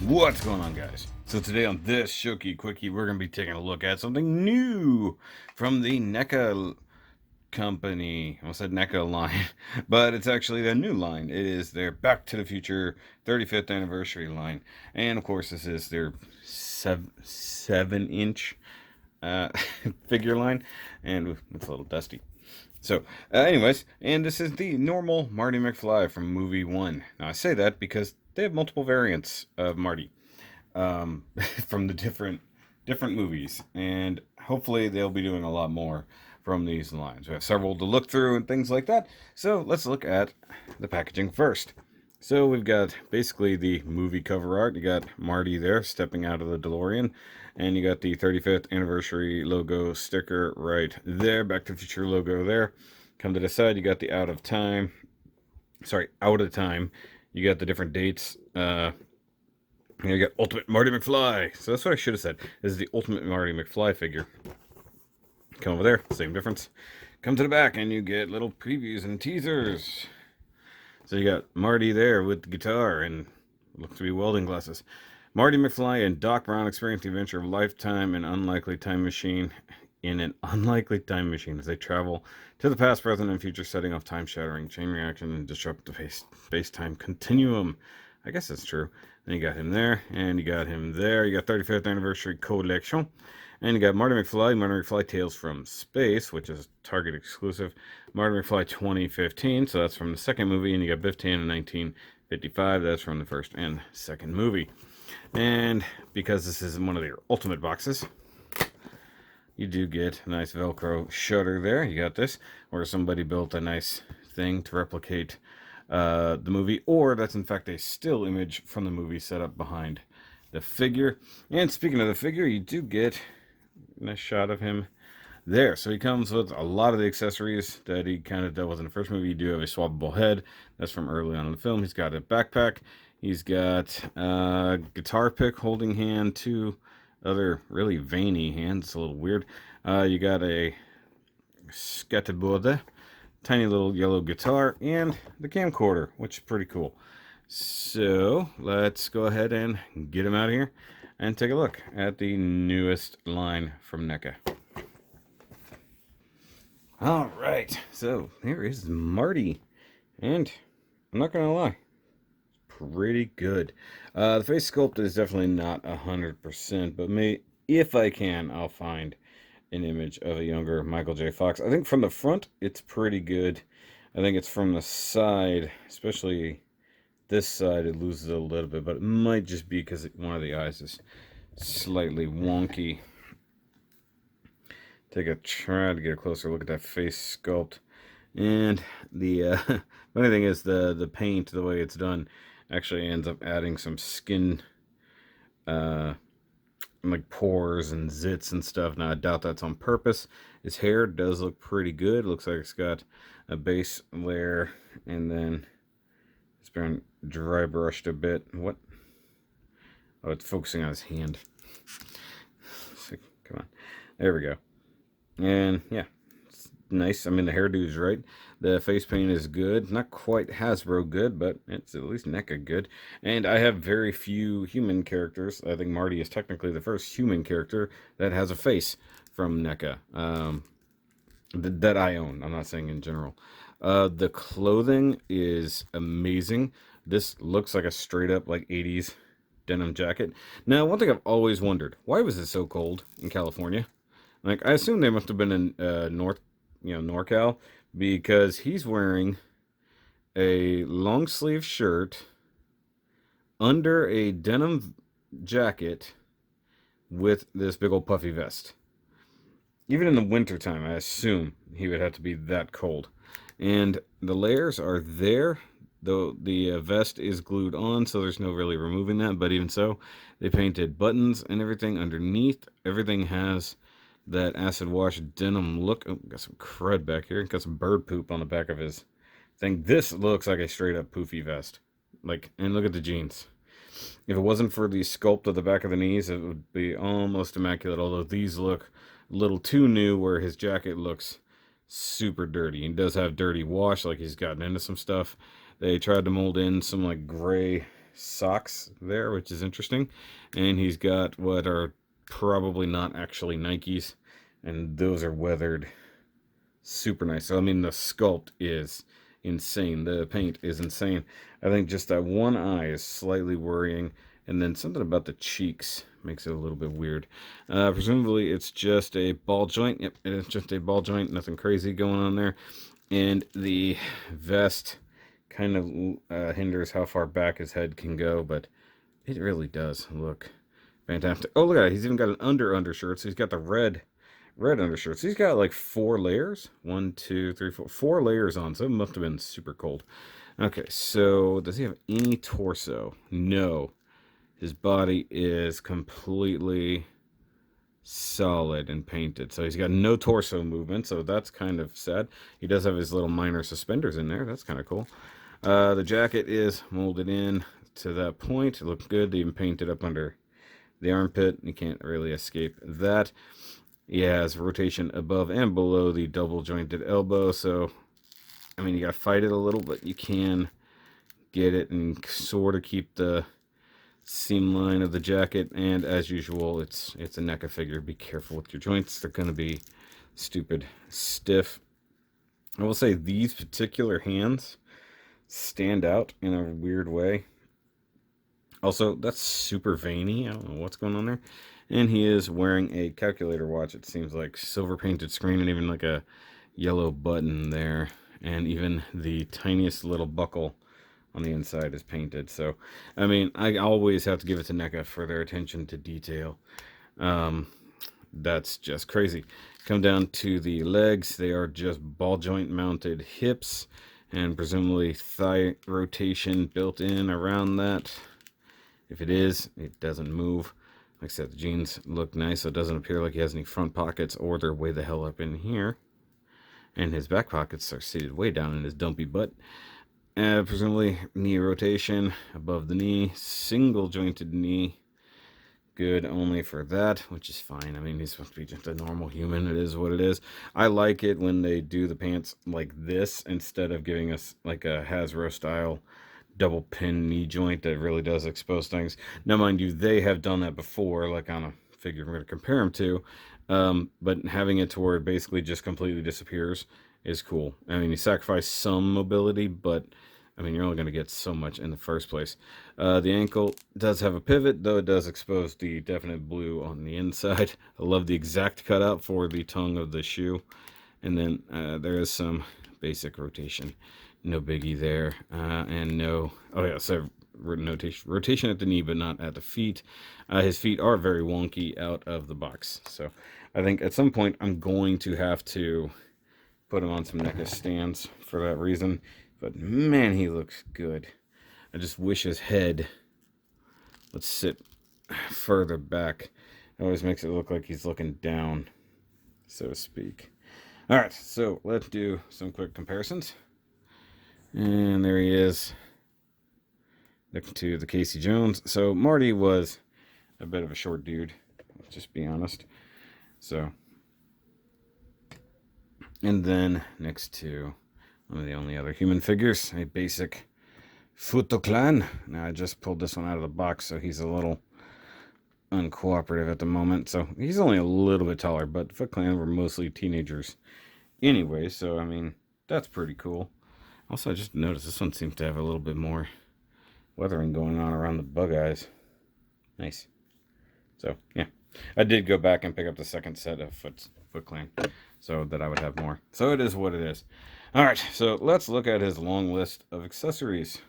What's going on, guys? So today on this SHOKY Quickie, we're going to be taking a look at something new from the NECA company. I said NECA line, but it's actually a new line. It is their Back to the Future 35th anniversary line. And of course, this is their 7-inch figure line, and it's a little dusty. So, anyways, and this is the normal Marty McFly from movie 1. Now, I say that because they have multiple variants of Marty from the different movies, and hopefully they'll be doing a lot more from these lines. We have several to look through and things like that, so let's look at the packaging first. So we've got basically the movie cover art. You got Marty there stepping out of the DeLorean, and you got the 35th anniversary logo sticker right there, Back to the Future logo there. Come to the side, you got the out of time. You got the different dates. Here you got Ultimate Marty McFly. So that's what I should have said. This is the Ultimate Marty McFly figure. Come over there, same difference. Come to the back, and you get little previews and teasers. So you got Marty there with the guitar and looks to be welding glasses. Marty McFly and Doc Brown experience the adventure of a lifetime in an unlikely time machine as they travel to the past, present, and future, setting off time-shattering chain reaction and disrupt the space-time continuum. I guess that's true. Then you got him there, and you got him there. You got 35th anniversary collection. And you got Marty McFly Tales from Space, which is Target exclusive. Marty McFly 2015, so that's from the second movie. And you got 15 in 1955, that's from the first and second movie. And because this is one of your ultimate boxes, you do get a nice Velcro shutter there. You got this, where somebody built a nice thing to replicate the movie, or that's in fact a still image from the movie set up behind the figure. And speaking of the figure, you do get a nice shot of him there. So he comes with a lot of the accessories that he kind of dealt with in the first movie. You do have a swappable head. That's from early on in the film. He's got a backpack. He's got a guitar pick holding hand, two other really veiny hands. It's a little weird. You got a skateboard, tiny little yellow guitar, and the camcorder, which is pretty cool. So let's go ahead and get him out of here and take a look at the newest line from NECA. All right, so here is Marty, and I'm not gonna lie, pretty good. The face sculpt is definitely not 100%, but if I can, I'll find an image of a younger Michael J. Fox. I think from the front, it's pretty good. I think it's from the side, especially this side, it loses a little bit, but it might just be because one of the eyes is slightly wonky. Try to get a closer look at that face sculpt. And the funny thing is the paint, the way it's done, actually ends up adding some skin like pores and zits and stuff. Now I doubt that's on purpose. His hair does look pretty good. Looks like it's got a base layer, and then it's been dry brushed a bit. What? Oh, it's focusing on his hand. Come on. There we go. And yeah, it's nice. I mean, the hairdo's right. The face paint is good. Not quite Hasbro good, but it's at least NECA good. And I have very few human characters. I think Marty is technically the first human character that has a face from NECA that I own. I'm not saying in general. The clothing is amazing. This looks like a straight up like 80s denim jacket. Now, one thing I've always wondered, why was it so cold in California? Like, I assume they must have been in NorCal, because he's wearing a long sleeve shirt under a denim jacket with this big old puffy vest. Even in the wintertime, I assume he would have to be that cold. And the layers are there, though the vest is glued on, so there's no really removing that. But even so, they painted buttons and everything underneath. Everything has that acid wash denim look. Oh, got some crud back here. Got some bird poop on the back of his thing. This looks like a straight up poofy vest. Like, and look at the jeans. If it wasn't for the sculpt of the back of the knees, it would be almost immaculate. Although these look a little too new, where his jacket looks super dirty. He does have dirty wash, like he's gotten into some stuff. They tried to mold in some like gray socks there, which is interesting. And he's got what are probably not actually Nikes, and those are weathered super nice. So I mean, the sculpt is insane. The paint is insane. I think just that one eye is slightly worrying, and then something about the cheeks makes it a little bit weird. Presumably it's just a ball joint. Yep, it is just a ball joint. Nothing crazy going on there. And the vest kind of hinders how far back his head can go, but it really does look fantastic. Oh, look at it. He's even got an undershirt. So he's got the red undershirt. So he's got like 4 layers. 1, 2, 3, 4. 4 layers on. So it must have been super cold. Okay, so does he have any torso? No. His body is completely solid and painted. So he's got no torso movement. So that's kind of sad. He does have his little minor suspenders in there. That's kind of cool. The jacket is molded in to that point. It looks good. They even painted up under the armpit. You can't really escape that. He has rotation above and below the double jointed elbow. So, I mean, you got to fight it a little, but you can get it and sort of keep the seam line of the jacket. And as usual, it's a NECA figure. Be careful with your joints. They're going to be stupid stiff. I will say these particular hands stand out in a weird way. Also, that's super veiny. I don't know what's going on there. And he is wearing a calculator watch. It seems like silver painted screen and even like a yellow button there. And even the tiniest little buckle on the inside is painted. So, I mean, I always have to give it to NECA for their attention to detail. That's just crazy. Come down to the legs. They are just ball joint mounted hips and presumably thigh rotation built in around that. If it is, it doesn't move. Like I said, the jeans look nice, so it doesn't appear like he has any front pockets, or they're way the hell up in here. And his back pockets are seated way down in his dumpy butt. Presumably knee rotation above the knee, single jointed knee. Good only for that, which is fine. I mean, he's supposed to be just a normal human. It is what it is. I like it when they do the pants like this instead of giving us like a Hasbro style double pin knee joint that really does expose things. Now, mind you, they have done that before, like on a figure I'm going to compare them to. But having it to where it basically just completely disappears is cool. I mean, you sacrifice some mobility, but I mean, you're only going to get so much in the first place. The ankle does have a pivot, though it does expose the definite blue on the inside. I love the exact cutout for the tongue of the shoe. And then there is some basic rotation. No biggie there. And no... Oh, yeah, so rotation at the knee, but not at the feet. His feet are very wonky out of the box. So I think at some point I'm going to have to put him on some NECA stands for that reason. But man, he looks good. I just wish his head would sit further back. It always makes it look like he's looking down, so to speak. Alright, so let's do some quick comparisons. And there he is, next to the Casey Jones. So Marty was a bit of a short dude, let's just be honest. So, and then next to one of the only other human figures, a basic Foot Clan. Now I just pulled this one out of the box, so he's a little uncooperative at the moment. So he's only a little bit taller, but Foot Clan were mostly teenagers anyway, so I mean, that's pretty cool. Also, I just noticed this one seems to have a little bit more weathering going on around the bug eyes. Nice. So, yeah. I did go back and pick up the second set of Foot Clan so that I would have more. So it is what it is. Alright, so let's look at his long list of accessories.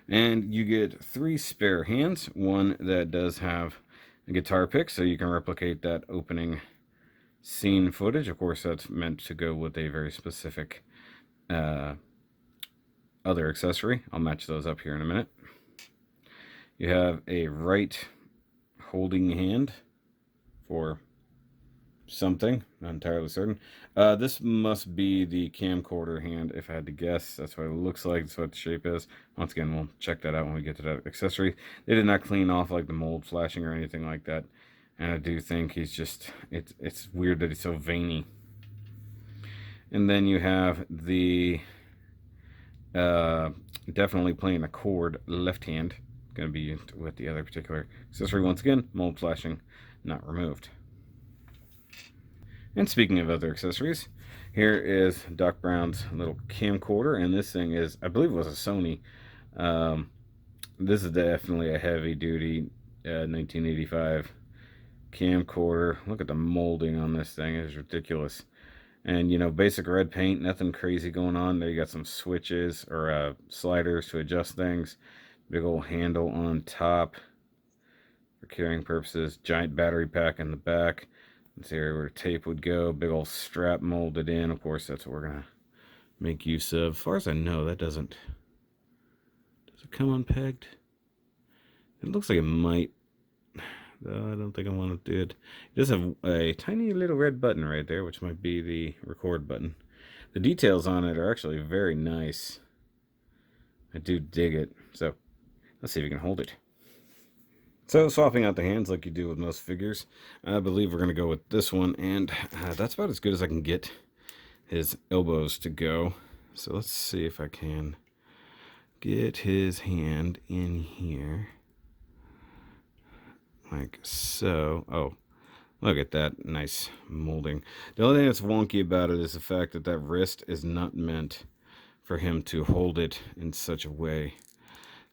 And you get 3 spare hands. One that does have a guitar pick, so you can replicate that opening scene footage. Of course, that's meant to go with a very specific other accessory. I'll match those up here in a minute. You have a right holding hand for something, not entirely certain. This must be the camcorder hand, if I had to guess. That's what it looks like. That's what the shape is. Once again, we'll check that out when we get to that accessory. They did not clean off like the mold flashing or anything like that. And I do think he's just, it's weird that he's so veiny. And then you have the Uh, Definitely playing a chord left hand. Going to be with the other particular accessory. Once again, mold flashing not removed. And speaking of other accessories, here is Doc Brown's little camcorder, and this thing is, I believe it was a Sony. Um, this is definitely a heavy-duty 1985 camcorder. Look at the molding on this thing. It's ridiculous. And, you know, basic red paint, nothing crazy going on. There you got some switches or sliders to adjust things. Big old handle on top for carrying purposes. Giant battery pack in the back. Let's see where tape would go. Big old strap molded in. Of course, that's what we're going to make use of. As far as I know, that doesn't... Does it come unpegged? It looks like it might. Though I don't think I want to do it. It does have a tiny little red button right there, which might be the record button. The details on it are actually very nice. I do dig it. So, let's see if we can hold it. So, swapping out the hands like you do with most figures, I believe we're going to go with this one, and that's about as good as I can get his elbows to go. So, let's see if I can get his hand in here. Like so. Oh, look at that nice molding. The only thing that's wonky about it is the fact that that wrist is not meant for him to hold it in such a way.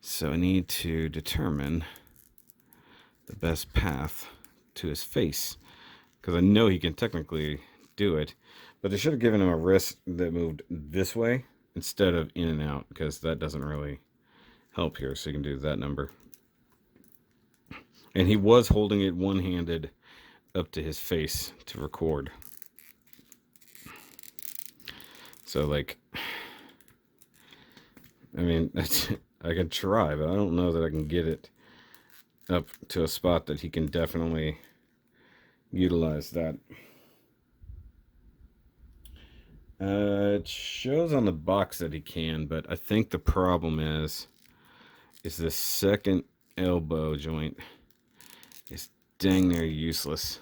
So I need to determine the best path to his face, because I know he can technically do it, but they should have given him a wrist that moved this way instead of in and out, because that doesn't really help here. So you can do that number. And he was holding it one-handed up to his face to record. So, like, I mean, I can try, but I don't know that I can get it up to a spot that he can definitely utilize that. It shows on the box that he can, but I think the problem is the second elbow joint. It's dang near useless.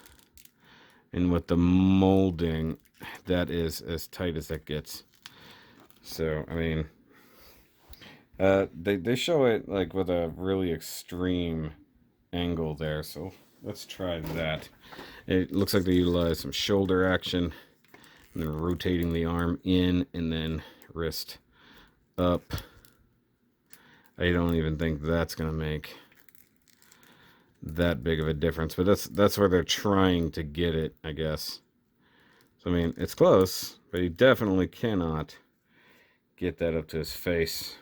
And with the molding, that is as tight as that gets. So, I mean, they show it like with a really extreme angle there. So let's try that. It looks like they utilize some shoulder action, and then rotating the arm in and then wrist up. I don't even think that's going to make that big of a difference, but that's where they're trying to get it, I guess. So I mean, it's close, but he definitely cannot get that up to his face.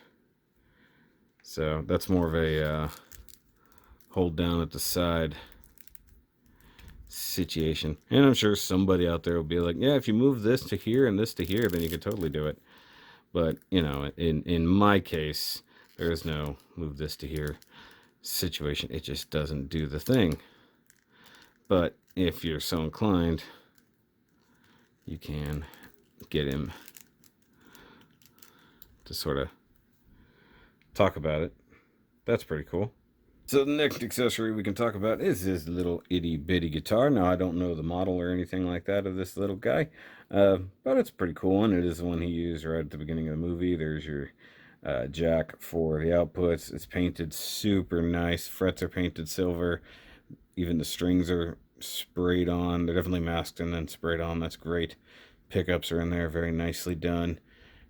So that's more of a hold down at the side situation. And I'm sure somebody out there will be like, yeah, if you move this to here and this to here, then you could totally do it. But you know, in my case, there is no move this to here situation. It just doesn't do the thing. But if you're so inclined, you can get him to sort of talk about it. That's pretty cool. So the next accessory we can talk about is this little itty bitty guitar. Now I don't know the model or anything like that of this little guy, but it's pretty cool, and it is the one he used right at the beginning of the movie. There's your jack for the outputs. It's painted super nice. Frets are painted silver. Even the strings are sprayed on. They're definitely masked and then sprayed on. That's great. Pickups are in there, very nicely done.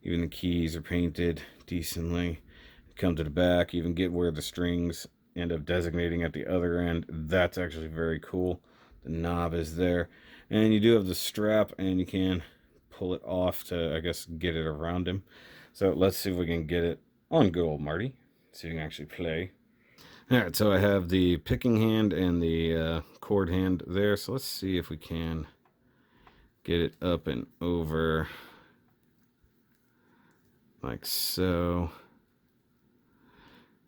Even the keys are painted decently. Come to the back, even get where the strings end up designating at the other end. That's actually very cool. The knob is there, and you do have the strap, and you can pull it off to, I guess, get it around him. So let's see if we can get it on good old Marty. See if we can actually play. Alright, so I have the picking hand and the chord hand there. So let's see if we can get it up and over like so.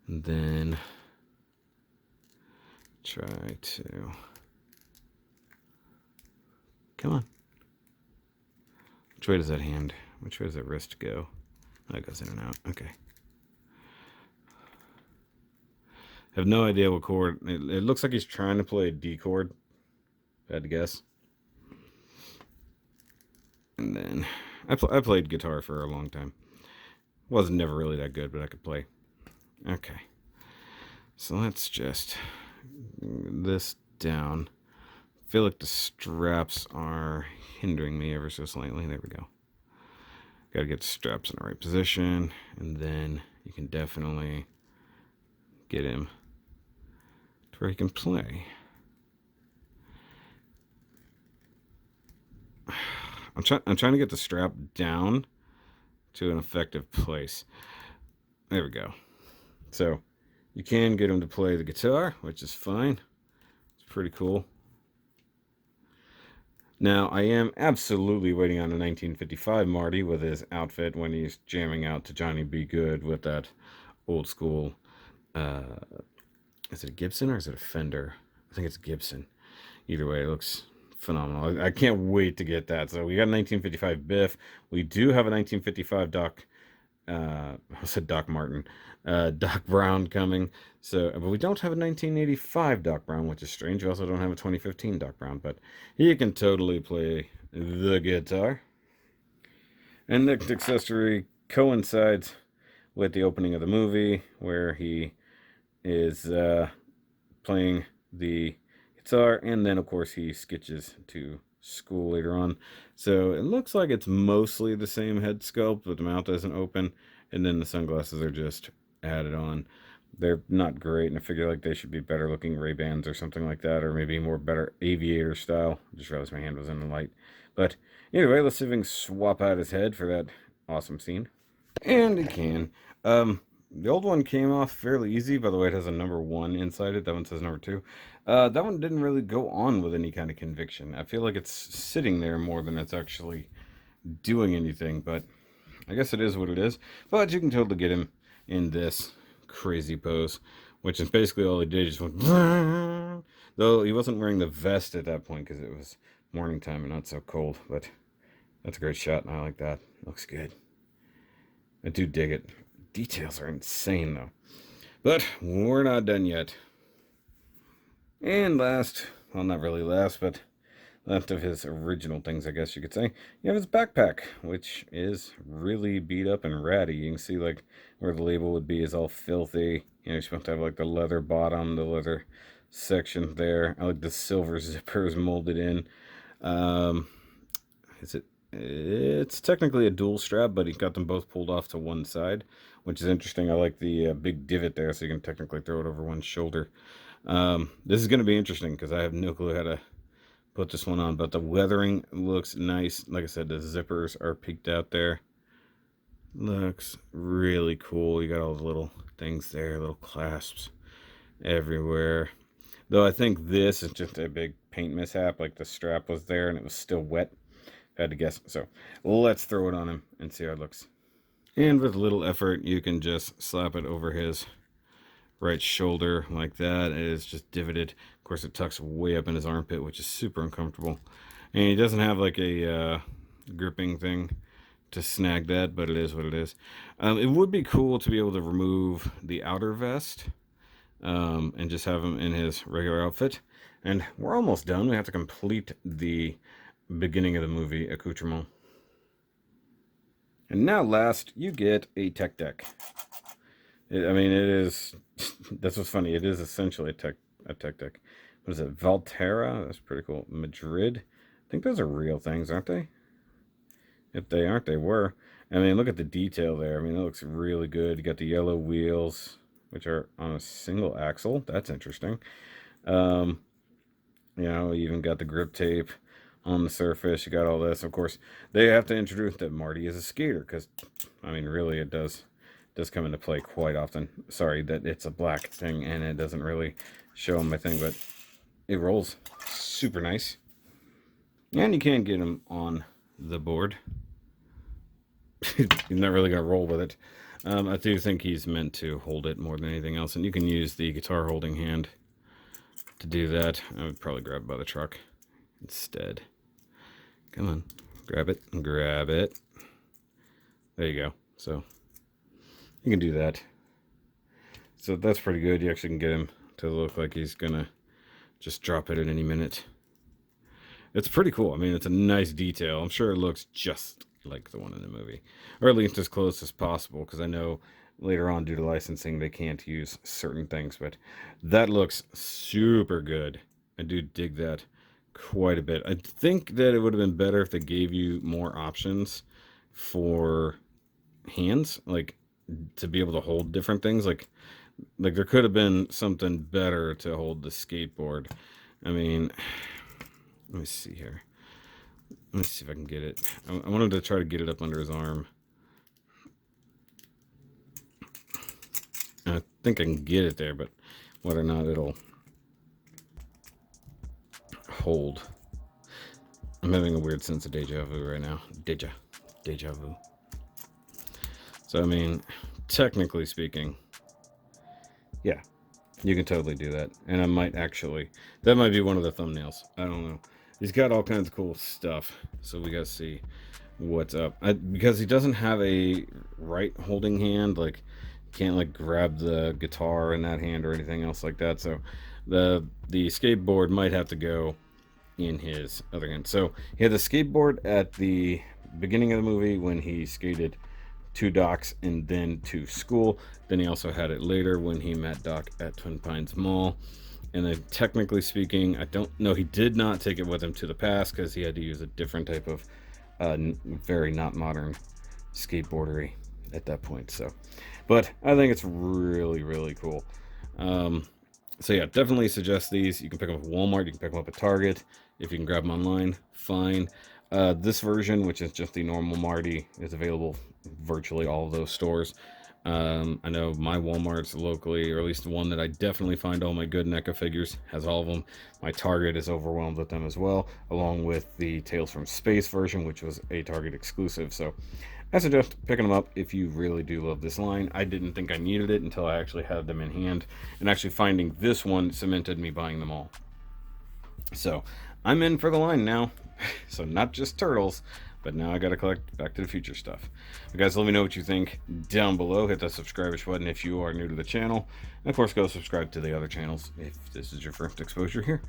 And then try to... Come on. Which way does that hand, which way does that wrist go? Oh, it goes in and out. Okay. I have no idea what chord. It looks like he's trying to play a D chord, if I had to guess. And then I played guitar for a long time. Was never really that good, but I could play. Okay. So let's just this down. I feel like the straps are hindering me ever so slightly. There we go. Got to get the straps in the right position, and then you can definitely get him to where he can play. I'm trying to get the strap down to an effective place. There we go. So you can get him to play the guitar, which is fine. It's pretty cool. Now, I am absolutely waiting on a 1955 Marty with his outfit when he's jamming out to Johnny B. Good with that old school, is it a Gibson or is it a Fender? I think it's Gibson. Either way, it looks phenomenal. I can't wait to get that. So we got a 1955 Biff. We do have a 1955 I said Doc Martin, Doc Brown coming. So, but we don't have a 1985 Doc Brown, which is strange. We also don't have a 2015 Doc Brown, but he can totally play the guitar. And next accessory coincides with the opening of the movie, where he is playing the guitar, and then of course he sketches to school later on. So it looks like it's mostly the same head sculpt, but the mouth doesn't open, and then the sunglasses are just added on. They're not great, and I figure like they should be better looking Ray-Bans or something like that, or maybe more better aviator style. I just realized my hand was in the light. But anyway, let's see if we can swap out his head for that awesome scene. And it can. The old one came off fairly easy. By the way, it has a number 1 inside it. That one says number 2. That one didn't really go on with any kind of conviction. I feel like it's sitting there more than it's actually doing anything, but I guess it is what it is. But you can totally get him in this crazy pose, which is basically all he did. Just went, though he wasn't wearing the vest at that point because it was morning time and not so cold. But that's a great shot, and I like that. Looks good. I do dig it. Details are insane, though. But we're not done yet. And last, well, not really last, but last of his original things, I guess you could say, you have his backpack, which is really beat up and ratty. You can see, like, where the label would be is all filthy. You know, you're supposed to have, like, the leather bottom, the leather section there. I like the silver zippers molded in. It's technically a dual strap, but he got them both pulled off to one side, which is interesting. I like the big divot there, so you can technically throw it over one shoulder. This is going to be interesting because I have no clue how to put this one on, but the weathering looks nice. Like I said, the zippers are peeked out there. Looks really cool. You got all the little things there, little clasps everywhere. Though I think this is just a big paint mishap, like the strap was there and it was still wet. I had to guess. So let's throw it on him and see how it looks. And with little effort, you can just slap it over his right shoulder like that. It is just divoted. Of course, it tucks way up in his armpit, which is super uncomfortable. And he doesn't have like a gripping thing to snag that, but it is what it is. It would be cool to be able to remove the outer vest and just have him in his regular outfit. And we're almost done. We have to complete the beginning of the movie accoutrement. And now last, you get a tech deck. I mean, it is, that's what's funny. It is essentially a tech deck. What is it? Valterra? That's pretty cool. Madrid? I think those are real things, aren't they? If they aren't, they were. I mean, look at the detail there. I mean, it looks really good. You got the yellow wheels, which are on a single axle. That's interesting. You know, you even got the grip tape on the surface. You got all this. Of course, they have to introduce that Marty is a skater because, I mean, really, it does come into play quite often. Sorry that it's a black thing and it doesn't really show my thing, but it rolls super nice. And you can get him on the board. He's not really going to roll with it. I do think he's meant to hold it more than anything else, and you can use the guitar holding hand to do that. I would probably grab it by the truck instead. Come on, grab it, grab it. There you go. So you can do that. So that's pretty good. You actually can get him to look like he's gonna just drop it at any minute. It's pretty cool. I mean, it's a nice detail. I'm sure it looks just like the one in the movie, or at least as close as possible, because I know later on, due to licensing, they can't use certain things, but that looks super good. I do dig that quite a bit. I think that it would have been better if they gave you more options for hands, like to be able to hold different things. Like there could have been something better to hold the skateboard. I mean, let me see here. Let me see if I can get it. I wanted to try to get it up under his arm. I think I can get it there, but whether or not it'll hold. I'm having a weird sense of deja vu right now. Deja vu. So, I mean, technically speaking, yeah, you can totally do that. And I might actually, that might be one of the thumbnails. I don't know. He's got all kinds of cool stuff. So we gotta see what's up. Because he doesn't have a right holding hand, like, can't like grab the guitar in that hand or anything else like that. So the skateboard might have to go in his other hand. So he had the skateboard at the beginning of the movie when he skated to Doc's and then to school. Then he also had it later when he met Doc at Twin Pines Mall. And then technically speaking, I don't know, he did not take it with him to the past because he had to use a different type of very not modern skateboardery at that point. So, but I think it's really, really cool. So yeah, definitely suggest these. You can pick them up at Walmart. You can pick them up at Target. If you can grab them online, fine. This version, which is just the normal Marty, is available virtually all of those stores. I know my Walmart's locally, or at least the one that I definitely find all my good NECA figures, has all of them. My Target is overwhelmed with them as well, along with the Tales from Space version, which was a Target exclusive. So I suggest picking them up if you really do love this line. I didn't think I needed it until I actually had them in hand, and actually finding this one cemented me buying them all. So I'm in for the line now. So not just turtles, but now I gotta collect Back to the Future stuff. You guys, let me know what you think down below. Hit that subscribe button if you are new to the channel. And of course, go subscribe to the other channels if this is your first exposure here.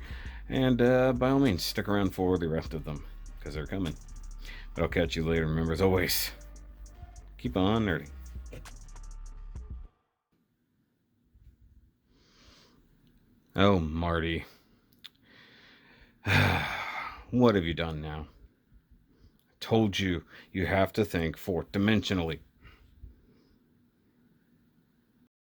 And by all means, stick around for the rest of them, because they're coming. But I'll catch you later. Remember, as always, keep on nerding. Oh, Marty. What have you done now? I told you, you have to think fourth dimensionally.